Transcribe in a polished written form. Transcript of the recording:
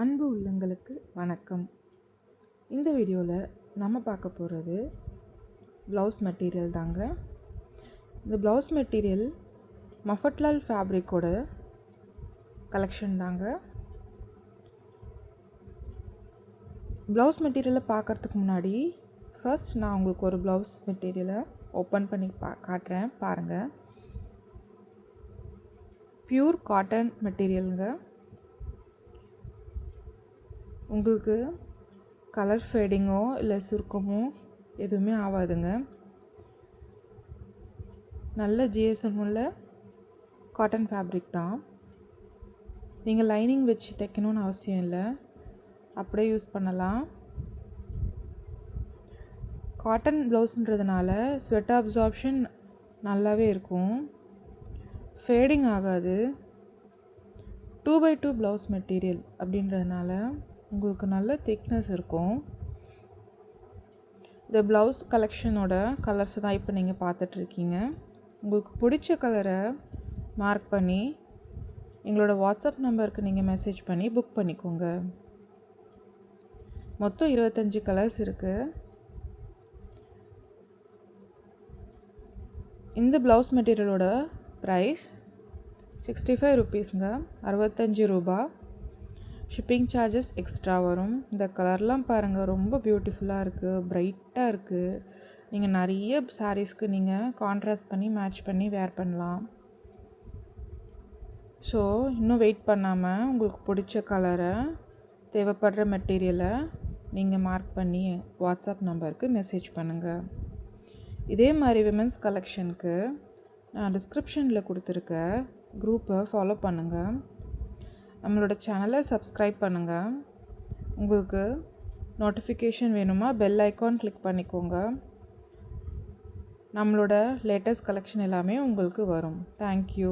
அன்பு உள்ளங்களுக்கு வணக்கம். இந்த வீடியோவில் நம்ம பார்க்க போகிறது ப்ளவுஸ் மெட்டீரியல் தாங்க. இந்த ப்ளவுஸ் மெட்டீரியல் மஃபட்லால் ஃபேப்ரிக்கோட கலெக்ஷன் தாங்க. ப்ளவுஸ் மெட்டீரியலை பார்க்குறதுக்கு முன்னாடி ஃபர்ஸ்ட் நான் உங்களுக்கு ஒரு ப்ளவுஸ் மெட்டீரியலை ஓப்பன் பண்ணி காட்டுறேன் பாருங்கள். பியூர் காட்டன் மெட்டீரியலுங்க. உங்களுக்கு கலர் ஃபேடிங்கோ இல்லை சுருக்கமோ எதுவுமே ஆகாதுங்க. நல்ல ஜிஎஸ்எம் உள்ள காட்டன் ஃபேப்ரிக் தான். நீங்கள் லைனிங் வச்சு தைக்கணும்னு அவசியம் இல்லை, அப்படியே யூஸ் பண்ணலாம். காட்டன் ப்ளவுஸ்ன்றதுனால ஸ்வெட் அப்சார்ப்ஷன் நல்லாவே இருக்கும், ஃபேடிங் ஆகாது. 2x2 ப்ளவுஸ் மெட்டீரியல் அப்படின்றதுனால உங்களுக்கு நல்ல திக்னஸ் இருக்கும். இந்த ப்ளவுஸ் கலெக்ஷனோட கலர்ஸ் தான் இப்போ நீங்கள் பார்த்துட்ருக்கீங்க. உங்களுக்கு பிடிச்ச கலரை மார்க் பண்ணி எங்களோட வாட்ஸ்அப் நம்பருக்கு நீங்கள் மெசேஜ் பண்ணி புக் பண்ணிக்கோங்க. மொத்தம் 25 கலர்ஸ் இருக்குது. இந்த ப்ளவுஸ் மெட்டீரியலோட ப்ரைஸ் 65 ருபீஸுங்க, 65 ரூபா. ஷிப்பிங் சார்ஜஸ் எக்ஸ்ட்ரா வரும். இந்த கலர்லாம் பாருங்கள், ரொம்ப பியூட்டிஃபுல்லாக இருக்குது, ப்ரைட்டாக இருக்குது. நீங்கள் நிறைய சாரீஸ்க்கு நீங்கள் கான்ட்ராஸ்ட் பண்ணி மேட்ச் பண்ணி வேர் பண்ணலாம். ஸோ இன்னும் வெயிட் பண்ணாமல் உங்களுக்கு பிடிச்ச கலரை, தேவைப்படுற மெட்டீரியலை நீங்கள் மார்க் பண்ணி வாட்ஸ்அப் நம்பருக்கு மெசேஜ் பண்ணுங்கள். இதே மாதிரி விமென்ஸ் கலெக்ஷனுக்கு நான் டிஸ்கிரிப்ஷனில் கொடுத்துருக்க குரூப்பை ஃபாலோ பண்ணுங்கள். நம்மளோட சேனலை சப்ஸ்கிரைப் பண்ணுங்கள். உங்களுக்கு நோட்டிஃபிகேஷன் வேணுமா பெல் ஐக்கான் கிளிக் பண்ணிக்கோங்க. நம்மளோட லேட்டஸ்ட் கலெக்ஷன் எல்லாமே உங்களுக்கு வரும். தேங்க்யூ.